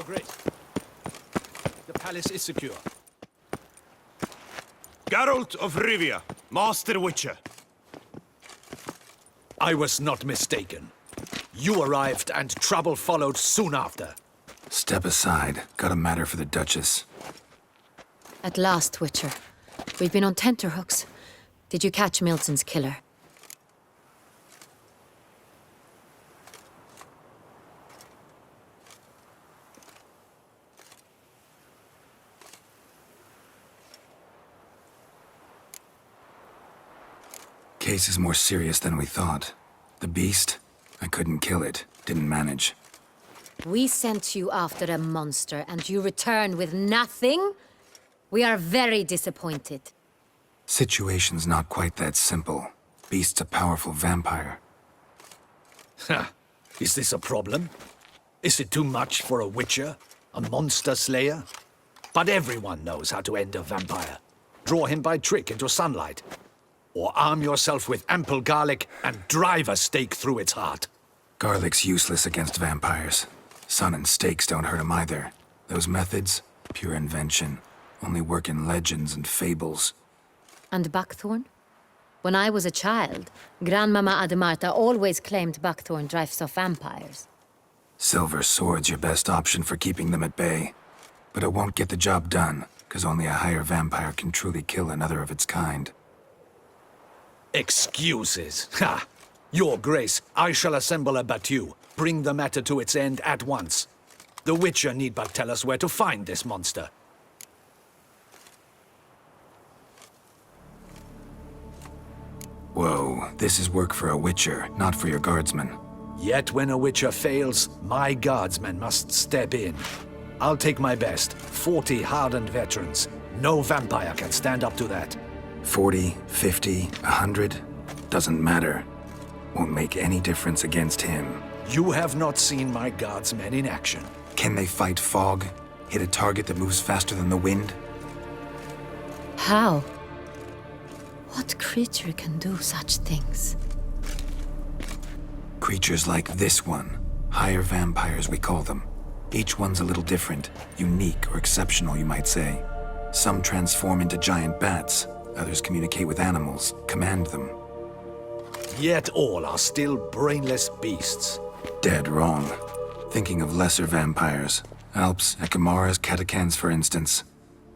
Your Grace, the palace is secure. Geralt of Rivia, Master Witcher. I was not mistaken. You arrived and trouble followed soon after. Step aside. Got a matter for the Duchess. At last, Witcher. We've been on tenterhooks. Did you catch Milton's killer? Case is more serious than we thought. The beast? I couldn't kill it. Didn't manage. We sent you after a monster, and you returned with nothing? We are very disappointed. Situation's not quite that simple. Beast's a powerful vampire. Ha! Is this a problem? Is it too much for a Witcher? A monster slayer? But everyone knows how to end a vampire. Draw him by trick into sunlight. Or arm yourself with ample garlic and drive a stake through its heart. Garlic's useless against vampires. Sun and stakes don't hurt him either. Those methods, pure invention. Only work in legends and fables. And Buckthorn? When I was a child, Grandmama Ademarta always claimed Buckthorn drives off vampires. Silver sword's your best option for keeping them at bay. But it won't get the job done, because only a higher vampire can truly kill another of its kind. Excuses. Ha! Your Grace, I shall assemble a battue. Bring the matter to its end at once. The Witcher need but tell us where to find this monster. Whoa, this is work for a Witcher, not for your guardsmen. Yet when a Witcher fails, my guardsmen must step in. I'll take my best. 40 hardened veterans. No vampire can stand up to that. 40, 50, 100? Doesn't matter. Won't make any difference against him. You have not seen my guardsmen in action. Can they fight fog? Hit a target that moves faster than the wind? How? What creature can do such things? Creatures like this one. Higher vampires, we call them. Each one's a little different. Unique or exceptional, you might say. Some transform into giant bats. Others communicate with animals, command them. Yet all are still brainless beasts. Dead wrong. Thinking of lesser vampires. Alps, Ekamaras, Catacans, for instance.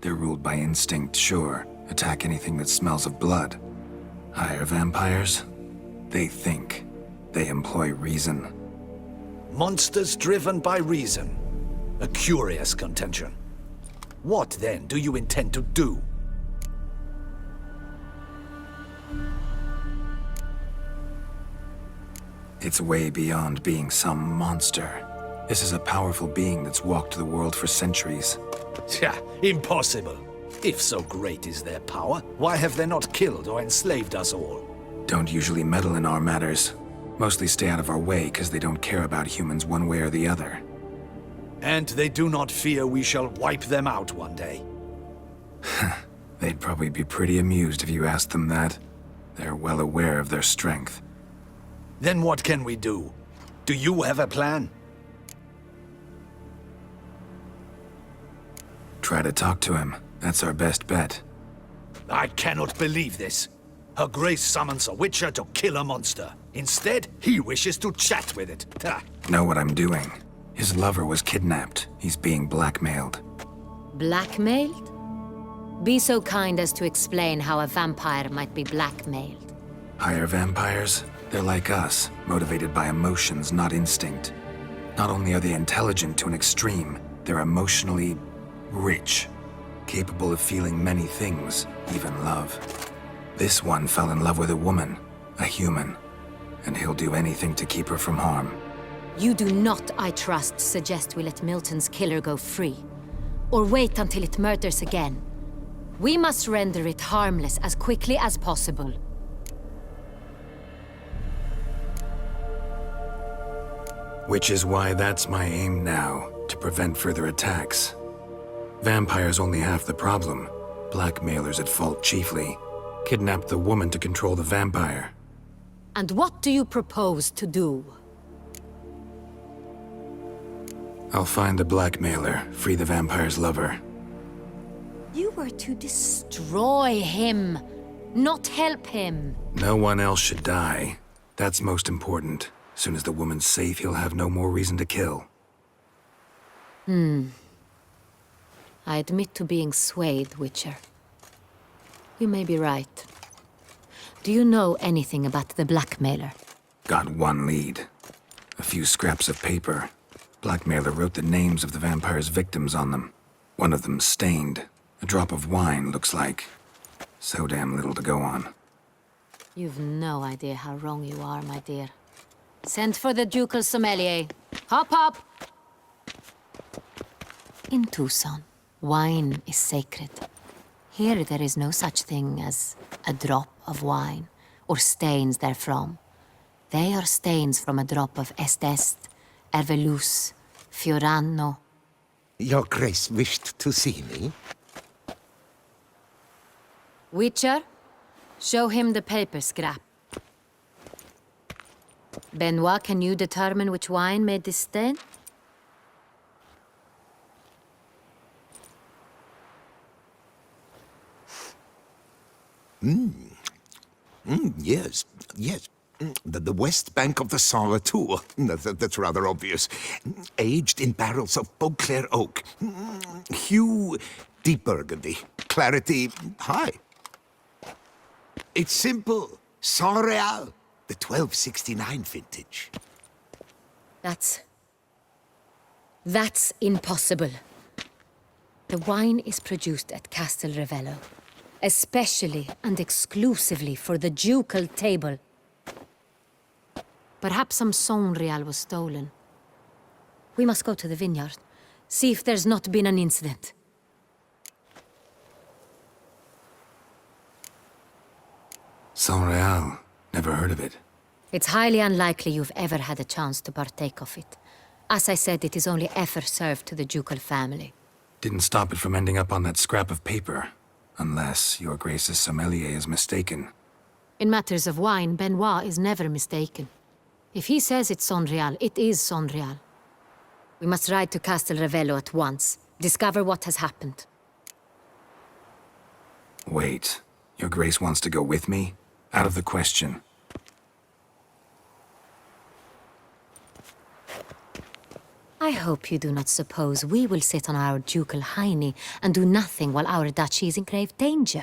They're ruled by instinct, sure. Attack anything that smells of blood. Higher vampires? They think. They employ reason. Monsters driven by reason. A curious contention. What, then, do you intend to do? It's way beyond being some monster. This is a powerful being that's walked the world for centuries. Tja, impossible. If so great is their power, why have they not killed or enslaved us all? Don't usually meddle in our matters. Mostly stay out of our way because they don't care about humans one way or the other. And they do not fear we shall wipe them out one day. They'd probably be pretty amused if you asked them that. They're well aware of their strength. Then what can we do? Do you have a plan? Try to talk to him. That's our best bet. I cannot believe this. Her Grace summons a Witcher to kill a monster. Instead, he wishes to chat with it. Ha. Know what I'm doing. His lover was kidnapped. He's being blackmailed. Blackmailed? Be so kind as to explain how a vampire might be blackmailed. Higher vampires? They're like us, motivated by emotions, not instinct. Not only are they intelligent to an extreme, they're emotionally rich. Capable of feeling many things, even love. This one fell in love with a woman, a human, and he'll do anything to keep her from harm. You do not, I trust, suggest we let Milton's killer go free. Or wait until it murders again. We must render it harmless as quickly as possible. Which is why that's my aim now, to prevent further attacks. Vampires only half the problem. Blackmailers at fault chiefly. Kidnapped the woman to control the vampire. And what do you propose to do? I'll find the blackmailer, free the vampire's lover. You were to destroy him, not help him. No one else should die. That's most important. Soon as the woman's safe, he'll have no more reason to kill. I admit to being swayed, Witcher. You may be right. Do you know anything about the blackmailer? Got one lead. A few scraps of paper. Blackmailer wrote the names of the vampire's victims on them. One of them stained. A drop of wine, looks like. So damn little to go on. You've no idea how wrong you are, my dear. Send for the ducal sommelier. Hop, hop! In Tucson, wine is sacred. Here there is no such thing as a drop of wine, or stains therefrom. They are stains from a drop of Estest, Ervelus, Fiorano. Your Grace wished to see me? Witcher, show him the paper scrap. Benoit, can you determine which wine made this stain? Yes, yes. The west bank of the Saint Tour. That's rather obvious. Aged in barrels of Beauclair oak. Hue, deep burgundy. Clarity, high. It's simple. Saint Real, the 1269 vintage. That's impossible. The wine is produced at Castel Ravello, especially and exclusively for the ducal table. Perhaps some Saint Real was stolen. We must go to the vineyard, see if there's not been an incident. Saint Real. Never heard of it. It's highly unlikely you've ever had a chance to partake of it. As I said, it is only ever served to the ducal family. Didn't stop it from ending up on that scrap of paper. Unless your Grace's sommelier is mistaken. In matters of wine, Benoit is never mistaken. If he says it's Saint Real, it is Saint Real. We must ride to Castel Ravello at once, discover what has happened. Wait. Your Grace wants to go with me? Out of the question. I hope you do not suppose we will sit on our ducal hiney and do nothing while our duchy is in grave danger.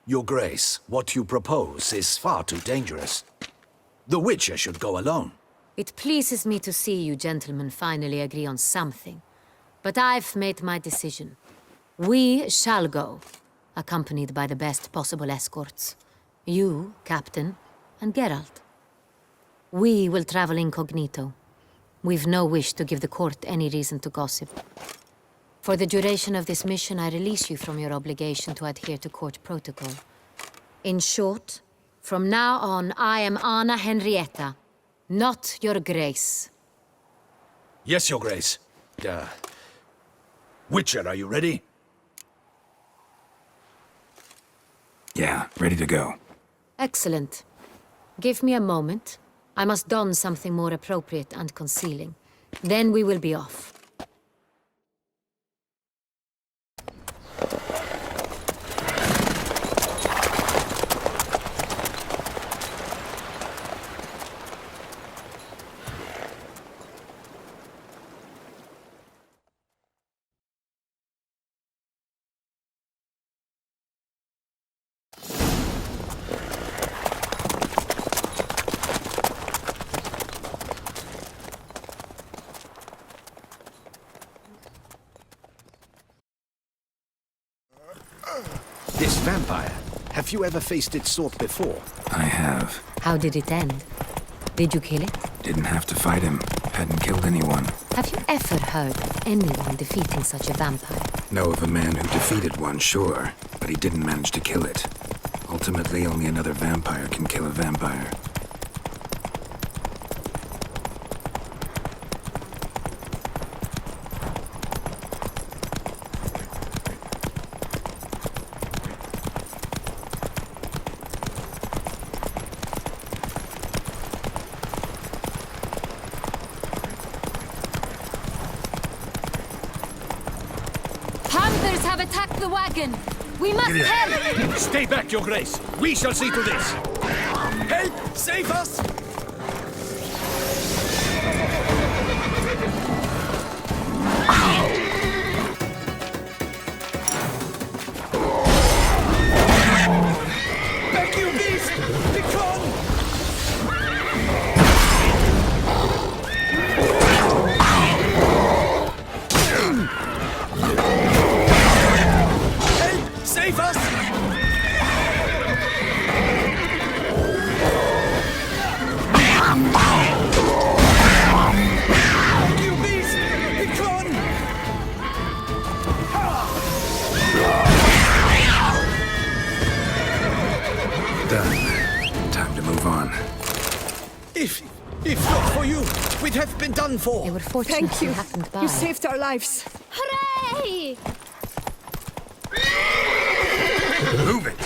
Your Grace, what you propose is far too dangerous. The Witcher should go alone. It pleases me to see you gentlemen finally agree on something. But I've made my decision. We shall go, accompanied by the best possible escorts. You, Captain, and Geralt. We will travel incognito. We've no wish to give the court any reason to gossip. For the duration of this mission, I release you from your obligation to adhere to court protocol. In short, from now on, I am Anna Henrietta, not your Grace. Yes, Your Grace. Witcher, are you ready? Yeah, ready to go. Excellent. Give me a moment. I must don something more appropriate and concealing. Then we will be off. This vampire, have you ever faced its sort before? I have. How did it end? Did you kill it? Didn't have to fight him. Hadn't killed anyone. Have you ever heard of anyone defeating such a vampire? Know of a man who defeated one, sure. But he didn't manage to kill it. Ultimately, only another vampire can kill a vampire. have attacked the wagon! We must help! Stay back, Your Grace. We shall see to this. Help! Save us! Back, you beast! Begone! Help! Save us! You beast! Begone! Done. Time to move on. If not for you, we'd have been done for. They were fortunate Thank you. you happened by. You saved our lives. Hooray! Move it!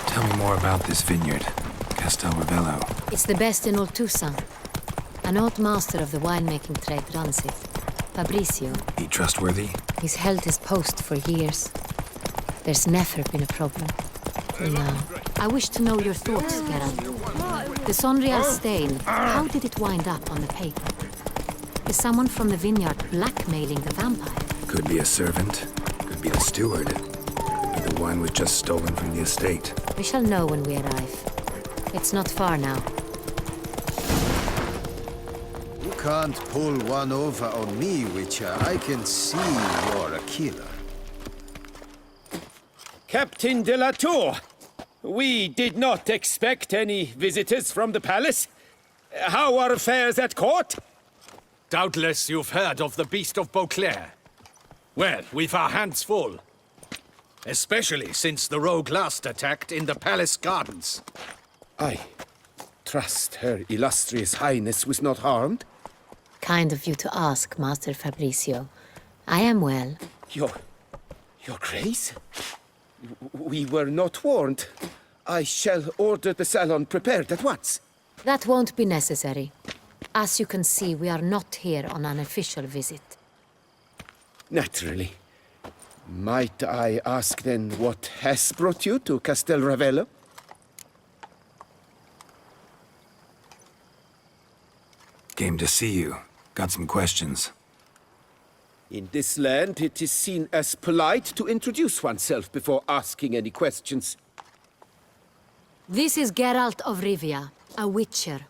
Tell me more about this vineyard, Castel Ravello. It's the best in all Toussaint. An old master of the winemaking trade runs it. Fabricio. He trustworthy? He's held his post for years. There's never been a problem. No. I wish to know your thoughts, Geralt. The Sonreal stain, how did it wind up on the paper? Is someone from the vineyard blackmailing the vampire? Could be a servant, could be the steward. Could be the wine was just stolen from the estate. We shall know when we arrive. It's not far now. You can't pull one over on me, Witcher. I can see you're a killer. Captain de la Tour, we did not expect any visitors from the palace. How are affairs at court? Doubtless you've heard of the Beast of Beauclair. Well, we've our hands full. Especially since the rogue last attacked in the palace gardens. I trust Her Illustrious Highness was not harmed. Kind of you to ask, Master Fabricio. I am well. Your Grace? We were not warned. I shall order the salon prepared at once. That won't be necessary. As you can see, we are not here on an official visit. Naturally. Might I ask then what has brought you to Castel Ravello? Came to see you. Got some questions. In this land, it is seen as polite to introduce oneself before asking any questions. This is Geralt of Rivia, a witcher.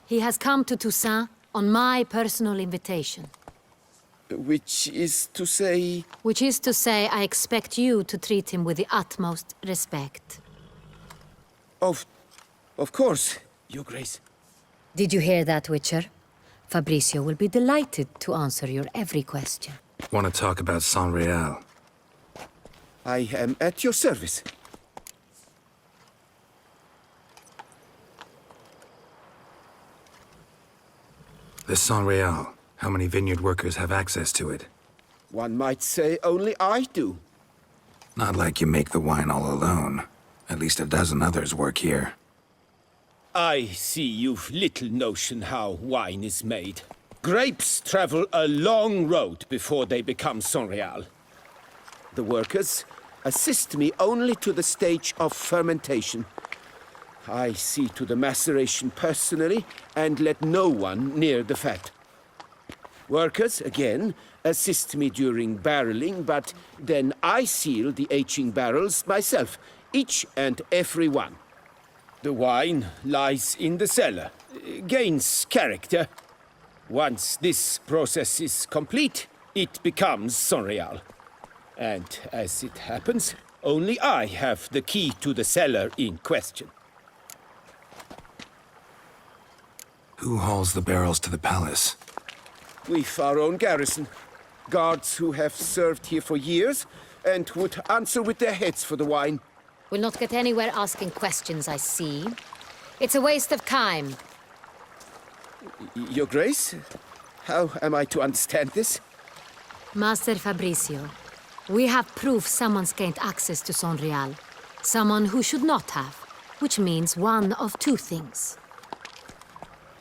He has come to Toussaint on my personal invitation. Which is to say... Which is to say, I expect you to treat him with the utmost respect. Of course, Your Grace. Did you hear that, Witcher? Fabricio will be delighted to answer your every question. Want to talk about Sonreal? I am at your service. The Sonreal. How many vineyard workers have access to it? One might say only I do. Not like you make the wine all alone. At least a dozen others work here. I see you've little notion how wine is made. Grapes travel a long road before they become Sonreal. The workers assist me only to the stage of fermentation. I see to the maceration personally and let no one near the fat. Workers, again, assist me during barreling, but then I seal the aging barrels myself, each and every one. The wine lies in the cellar, gains character. Once this process is complete, it becomes Sonreal. And as it happens, only I have the key to the cellar in question. Who hauls the barrels to the palace? We've our own garrison. Guards who have served here for years and would answer with their heads for the wine. We'll not get anywhere asking questions, I see. It's a waste of time. Your Grace? How am I to understand this? Master Fabricio, we have proof someone's gained access to Sonreal. Someone who should not have. Which means one of two things.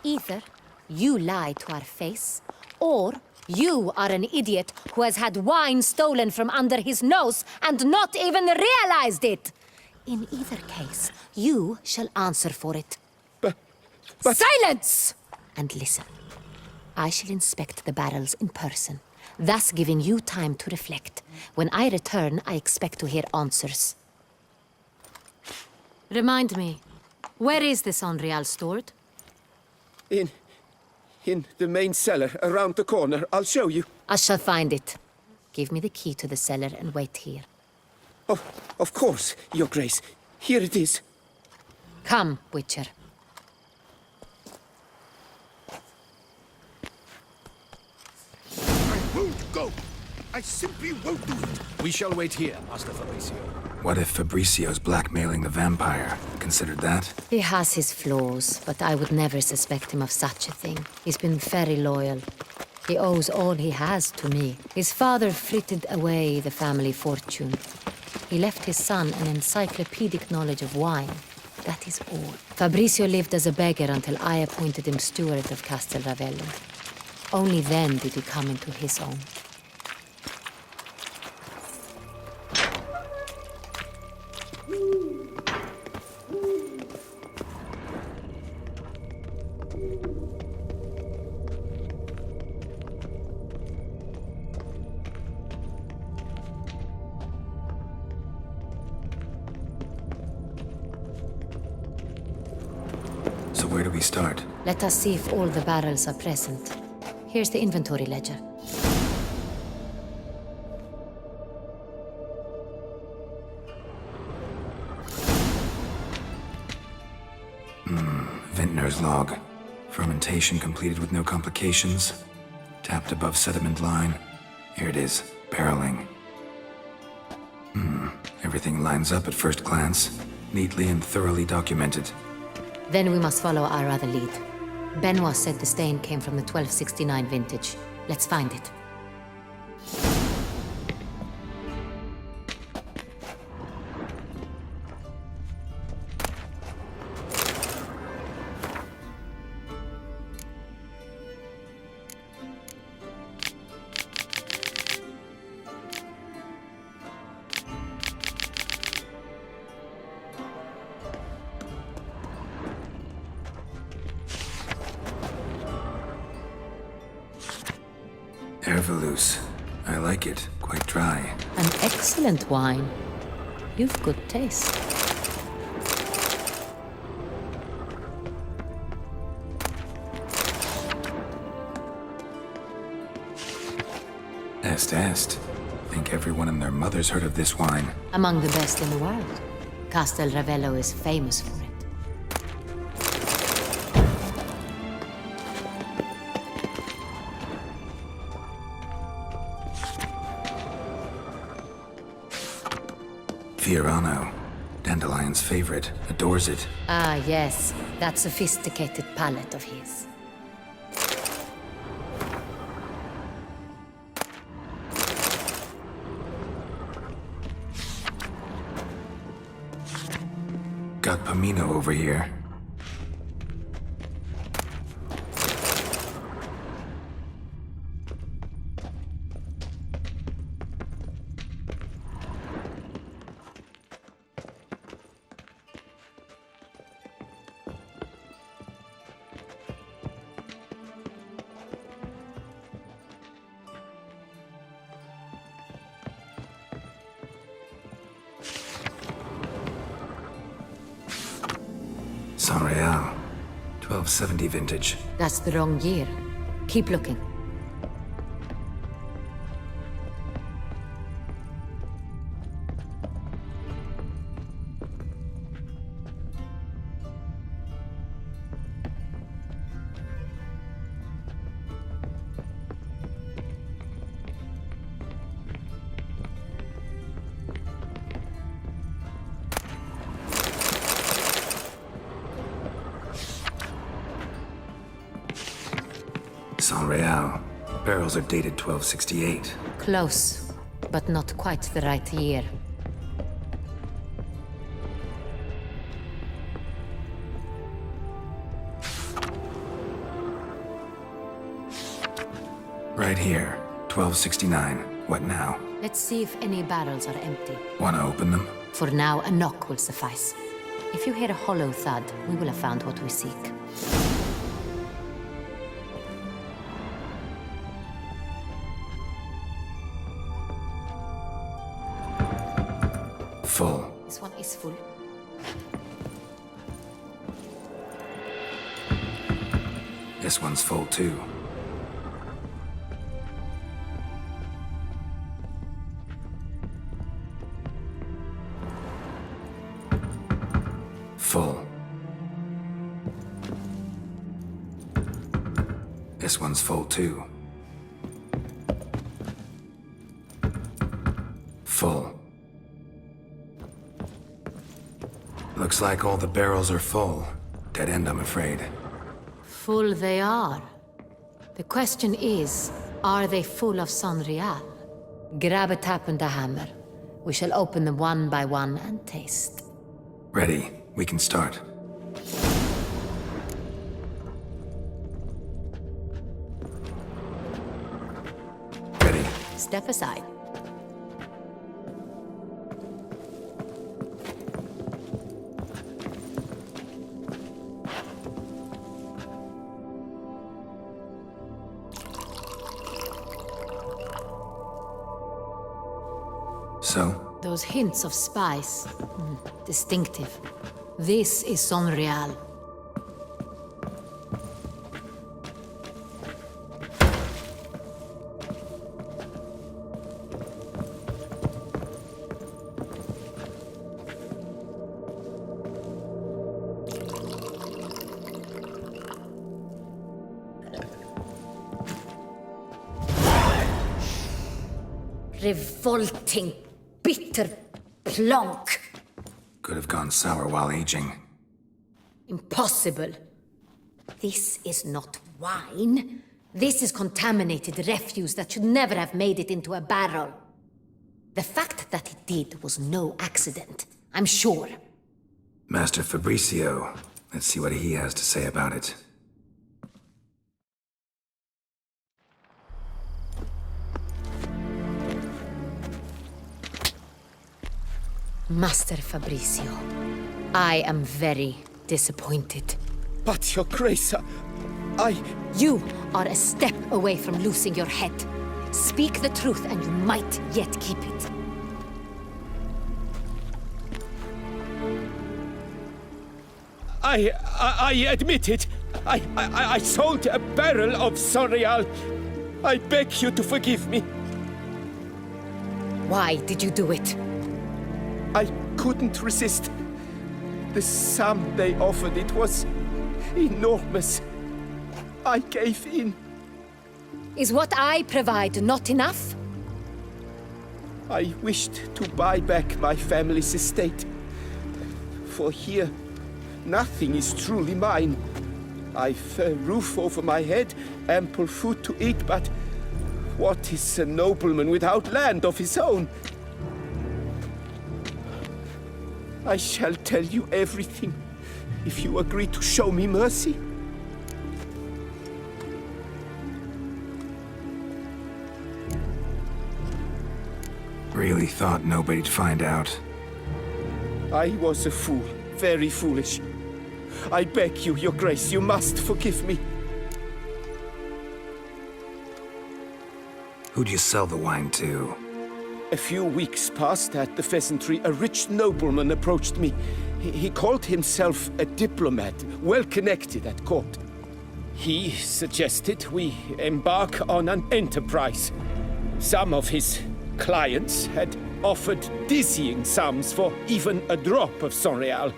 Either you lie to our face, or you are an idiot who has had wine stolen from under his nose and not even realized it. In either case, you shall answer for it. But... Silence! And listen. I shall inspect the barrels in person, thus giving you time to reflect. When I return, I expect to hear answers. Remind me, where is the Sonreal stored? In the main cellar, around the corner. I'll show you. I shall find it. Give me the key to the cellar and wait here. Oh, of course, Your Grace. Here it is. Come, Witcher. I won't go! I simply won't do it! We shall wait here, Master Fabricio. What if Fabricio's blackmailing the vampire? Considered that? He has his flaws, but I would never suspect him of such a thing. He's been very loyal. He owes all he has to me. His father frittered away the family fortune. He left his son an encyclopedic knowledge of wine. That is all. Fabricio lived as a beggar until I appointed him steward of Castel Ravello. Only then did he come into his own. So where do we start? Let us see if all the barrels are present. Here's the inventory ledger. Vintner's log. Fermentation completed with no complications. Tapped above sediment line. Here it is. Barreling. Everything lines up at first glance. Neatly and thoroughly documented. Then we must follow our other lead. Benoit said the stain came from the 1269 vintage. Let's find it. Hervelous. I like it. Quite dry. An excellent wine. You've good taste. Est. Think everyone and their mother's heard of this wine. Among the best in the world. Castel Ravello is famous for it. Fiorano. Dandelion's favorite. Adores it. Ah, yes. That sophisticated palate of his. Got Pomino over here. Sonreal. 1270 vintage. That's the wrong year. Keep looking. Sonreal. Barrels are dated 1268. Close, but not quite the right year. Right here, 1269. What now? Let's see if any barrels are empty. Want to open them? For now, a knock will suffice. If you hear a hollow thud, we will have found what we seek. Full. This one is full. This one's full too. Full. This one's full too. Full. Looks like all the barrels are full. Dead end, I'm afraid. Full they are. The question is, are they full of Sonreal? Grab a tap and a hammer. We shall open them one by one and taste. Ready. We can start. Ready. Step aside. So, Those hints of spice. Distinctive. This is Sonreal. Revolting, bitter plonk. could have gone sour while aging. Impossible. This is not wine. This is contaminated refuse that should never have made it into a barrel. The fact that it did was no accident, I'm sure. Master Fabricio, let's see what he has to say about it. Master Fabricio, I am very disappointed. But, Your Grace, I... You are a step away from losing your head. Speak the truth and you might yet keep it. I admit it. I sold a barrel of Sonreal. I beg you to forgive me. Why did you do it? I couldn't resist. The sum they offered, it was enormous. I gave in. Is what I provide not enough? I wished to buy back my family's estate. For here, nothing is truly mine. I've a roof over my head, ample food to eat, but what is a nobleman without land of his own? I shall tell you everything, if you agree to show me mercy. Really thought nobody'd find out. I was a fool, very foolish. I beg you, Your Grace, you must forgive me. Who'd you sell the wine to? A few weeks past at the pheasantry, a rich nobleman approached me. He called himself a diplomat, well connected at court. He suggested we embark on an enterprise. Some of his clients had offered dizzying sums for even a drop of Sonreal.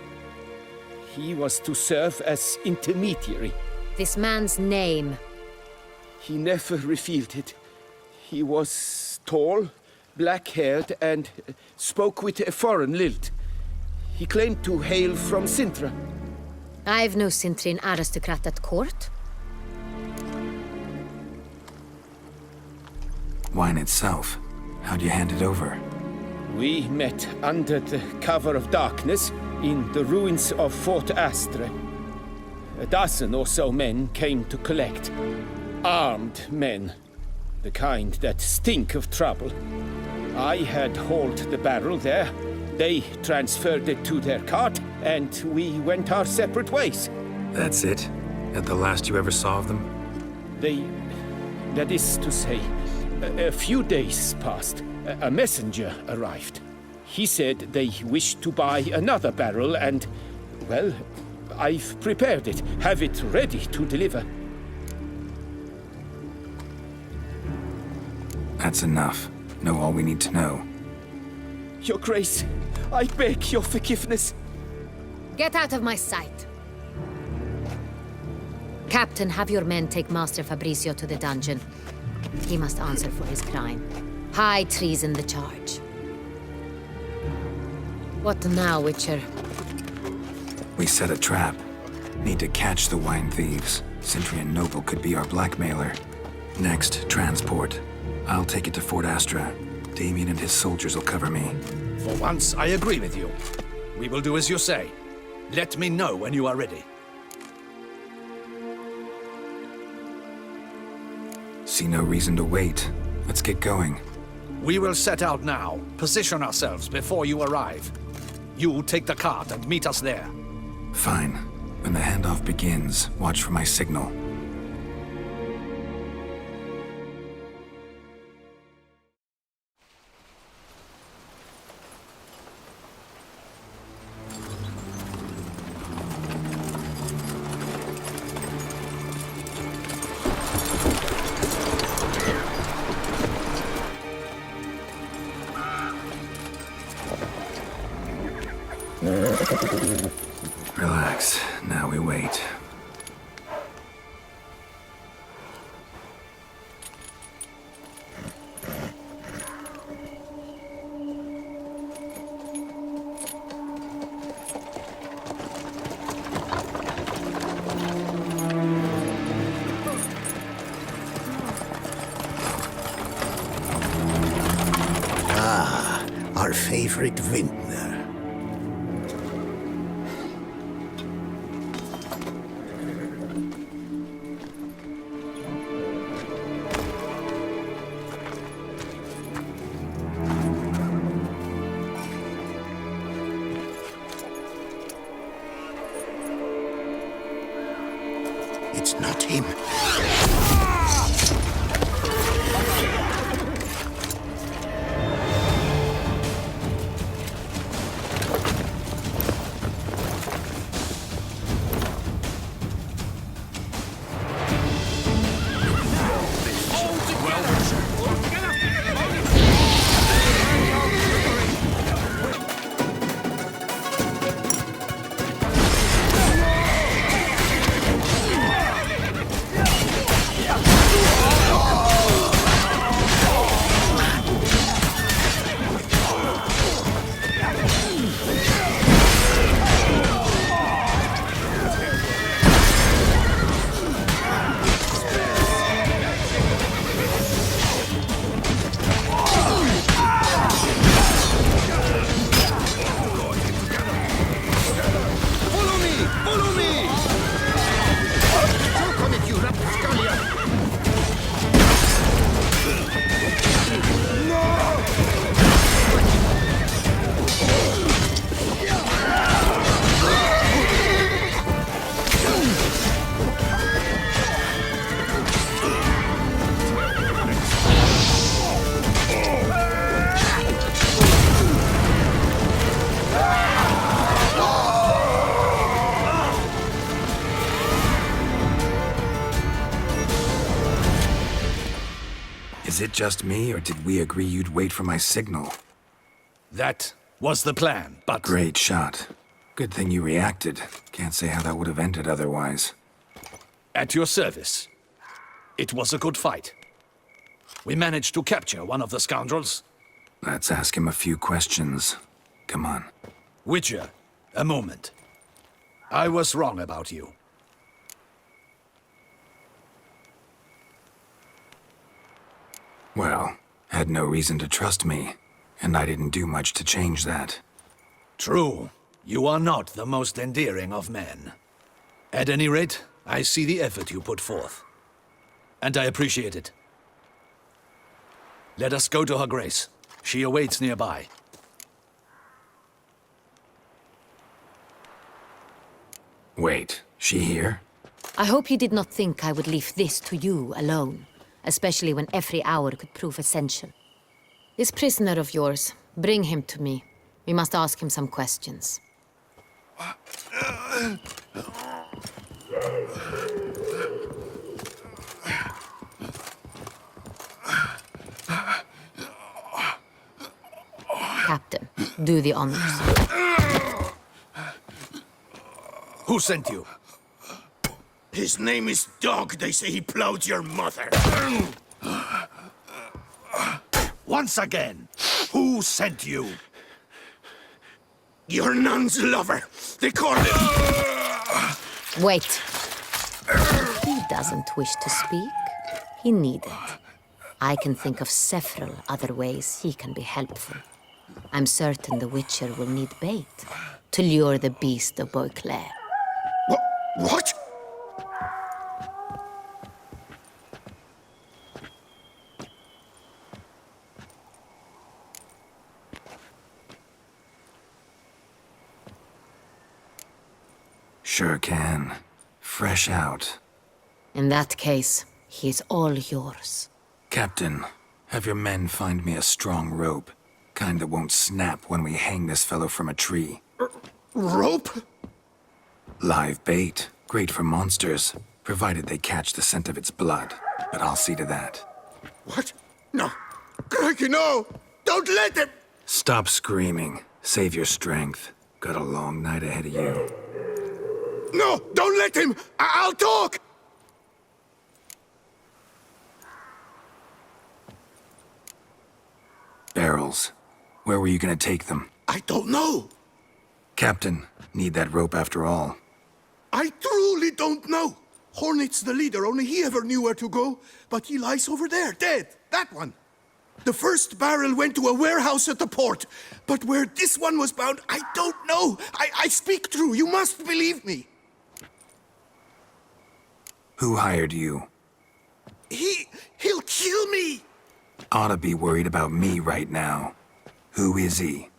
He was to serve as intermediary. This man's name. He never revealed it. He was tall, black-haired, and spoke with a foreign lilt. He claimed to hail from Sintra. I've no Cintrin aristocrat at court. Wine itself. How'd you hand it over? We met under the cover of darkness in the ruins of Fort Astre. A dozen or so men came to collect. Armed men. the kind that stink of trouble. I had hauled the barrel there. They transferred it to their cart, and we went our separate ways. That's it? At the last you ever saw of them? That is to say, a few days passed. A messenger arrived. He said they wished to buy another barrel and, well, I've prepared it, have it ready to deliver. That's enough. Know all we need to know. Your Grace, I beg your forgiveness. Get out of my sight. Captain, have your men take Master Fabrizio to the dungeon. He must answer for his crime. High treason the charge. What now, Witcher? We set a trap. Need to catch the wine thieves. Sentry and Noble could be our blackmailer. Next, transport. I'll take it to Fort Astra. Damien and his soldiers will cover me. For once, I agree with you. We will do as you say. Let me know when you are ready. See no reason to wait. Let's get going. We will set out now. Position ourselves before you arrive. You take the cart and meet us there. Fine. When the handoff begins, watch for my signal. Relax. Now we wait. Our favorite vintner. It's not him. Is it just me, or did we agree you'd wait for my signal? That was the plan, but... Great shot. Good thing you reacted. Can't say how that would have ended otherwise. At your service. It was a good fight. We managed to capture one of the scoundrels. Let's ask him a few questions. Come on. Witcher, a moment. I was wrong about you. Well, had no reason to trust me, and I didn't do much to change that. True. You are not the most endearing of men. At any rate, I see the effort you put forth. And I appreciate it. Let us go to her grace. She awaits nearby. Wait, she here? I hope you did not think I would leave this to you alone, especially when every hour could prove essential. This prisoner of yours, bring him to me. We must ask him some questions. Captain, do the honors. Who sent you? His name is Dog. They say he plowed your mother. Once again, who sent you? Your nun's lover. They call him. Wait. He doesn't wish to speak. He needn't. I can think of several other ways he can be helpful. I'm certain the Witcher will need bait to lure the beast of Beauclair. What? Sure can. Fresh out. In that case, he is all yours. Captain, have your men find me a strong rope. Kind that won't snap when we hang this fellow from a tree. Rope? Live bait. Great for monsters, provided they catch the scent of its blood. But I'll see to that. What? No. Crikey, no! Don't let him! Stop screaming. Save your strength. Got a long night ahead of you. No! Don't let him! I'll talk! Barrels. Where were you gonna take them? I don't know. Captain, need that rope after all. I truly don't know. Hornet's the leader, only he ever knew where to go. But he lies over there, dead. That one. The first barrel went to a warehouse at the port. But where this one was bound, I don't know. I speak true. You must believe me. Who hired you? He'll kill me. Oughta be worried about me right now. Who is he?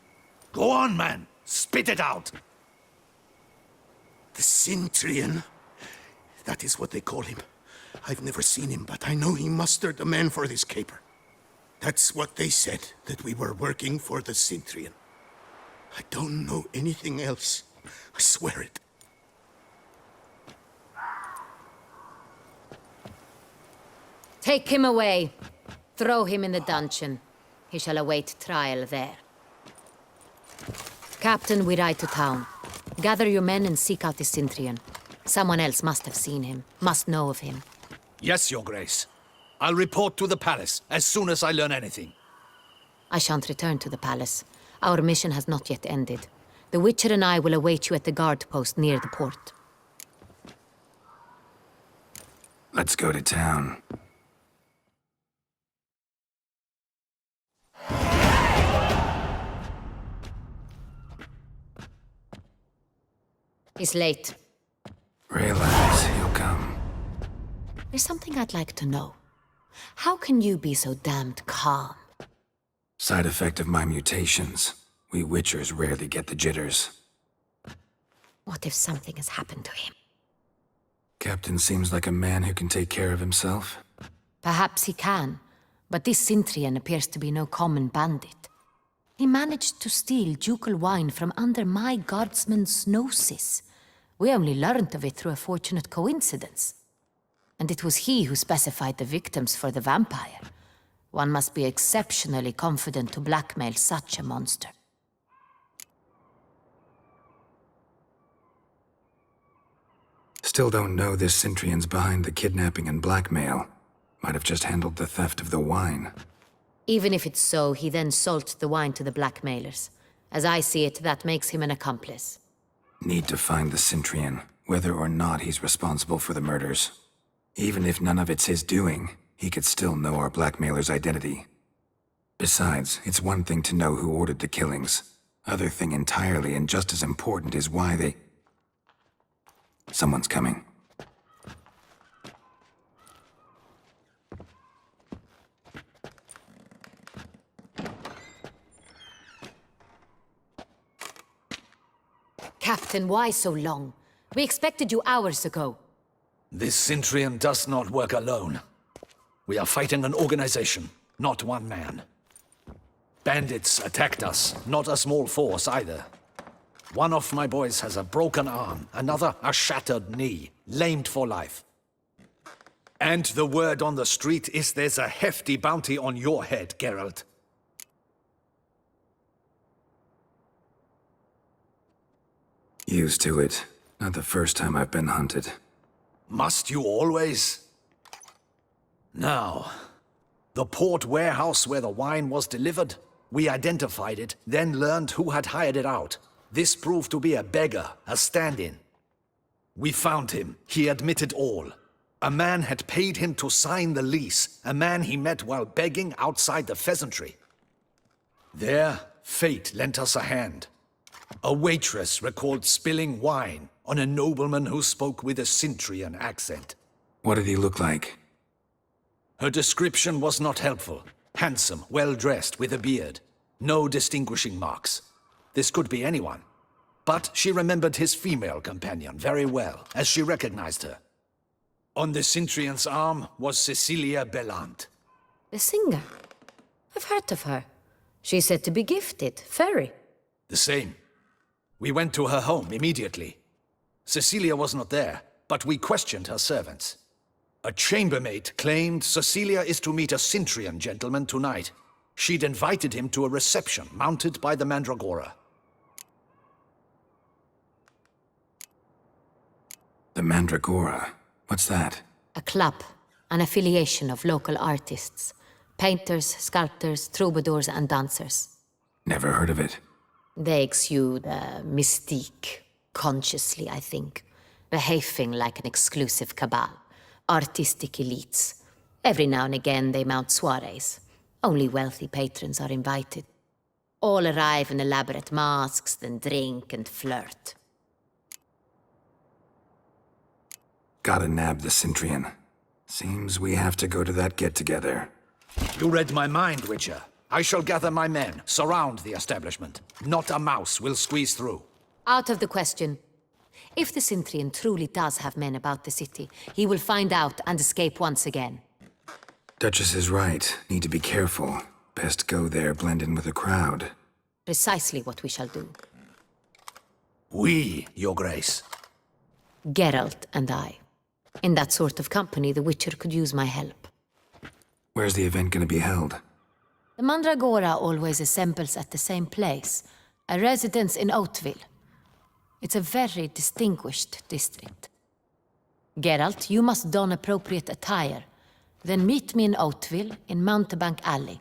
Go on, man. Spit it out. The Cintrian. That is what they call him. I've never seen him, but I know he mustered the men for this caper. That's what they said, that we were working for the Cintrian. I don't know anything else. I swear it. Take him away. Throw him in the dungeon. He shall await trial there. Captain, we ride to town. Gather your men and seek out the Cintrian. Someone else must have seen him, must know of him. Yes, Your Grace. I'll report to the palace as soon as I learn anything. I shan't return to the palace. Our mission has not yet ended. The Witcher and I will await you at the guard post near the port. Let's go to town. He's late. Relax, he'll come. There's something I'd like to know. How can you be so damned calm? Side effect of my mutations. We Witchers rarely get the jitters. What if something has happened to him? Captain seems like a man who can take care of himself. Perhaps he can, but this Cintrian appears to be no common bandit. He managed to steal ducal wine from under my guardsman's noses. We only learned of it through a fortunate coincidence. And it was he who specified the victims for the vampire. One must be exceptionally confident to blackmail such a monster. Still don't know this Cintrian's behind the kidnapping and blackmail. Might have just handled the theft of the wine. Even if it's so, he then sold the wine to the blackmailers. As I see it, that makes him an accomplice. Need to find the Cintrian, whether or not he's responsible for the murders. Even if none of it's his doing, he could still know our blackmailer's identity. Besides, it's one thing to know who ordered the killings. Other thing entirely, and just as important, is why they... Someone's coming. Captain, why so long? We expected you hours ago. This Cintrian does not work alone. We are fighting an organization, not one man. Bandits attacked us, not a small force either. One of my boys has a broken arm, another a shattered knee, lamed for life. And the word on the street is there's a hefty bounty on your head, Geralt. Used to it. Not the first time I've been hunted. Must you always? Now, the port warehouse where the wine was delivered, we identified it, then learned who had hired it out. This proved to be a beggar, a stand-in. We found him. He admitted all. A man had paid him to sign the lease, a man he met while begging outside the pheasantry. There, fate lent us a hand. A waitress recalled spilling wine on a nobleman who spoke with a Cintrian accent. What did he look like? Her description was not helpful. Handsome, well-dressed, with a beard. No distinguishing marks. This could be anyone. But she remembered his female companion very well, as she recognized her. On the Cintrian's arm was Cecilia Bellant. The singer. I've heard of her. She's said to be gifted, fairy. The same. We went to her home immediately. Cecilia was not there, but we questioned her servants. A chambermaid claimed Cecilia is to meet a Cintrian gentleman tonight. She'd invited him to a reception mounted by the Mandragora. The Mandragora? What's that? A club, an affiliation of local artists. Painters, sculptors, troubadours, and dancers. Never heard of it. They exude mystique, consciously, I think. Behaving like an exclusive cabal. Artistic elites. Every now and again they mount soirees. Only wealthy patrons are invited. All arrive in elaborate masks, then drink and flirt. Gotta nab the Cintrian. Seems we have to go to that get-together. You read my mind, Witcher. I shall gather my men, surround the establishment. Not a mouse will squeeze through. Out of the question. If the Cintrian truly does have men about the city, he will find out and escape once again. Duchess is right. Need to be careful. Best go there, blend in with the crowd. Precisely what we shall do. We, Your Grace. Geralt and I. In that sort of company, the Witcher could use my help. Where's the event gonna be held? The Mandragora always assembles at the same place, a residence in Oatville. It's a very distinguished district. Geralt, you must don appropriate attire. Then meet me in Oatville, in Mountebank Alley.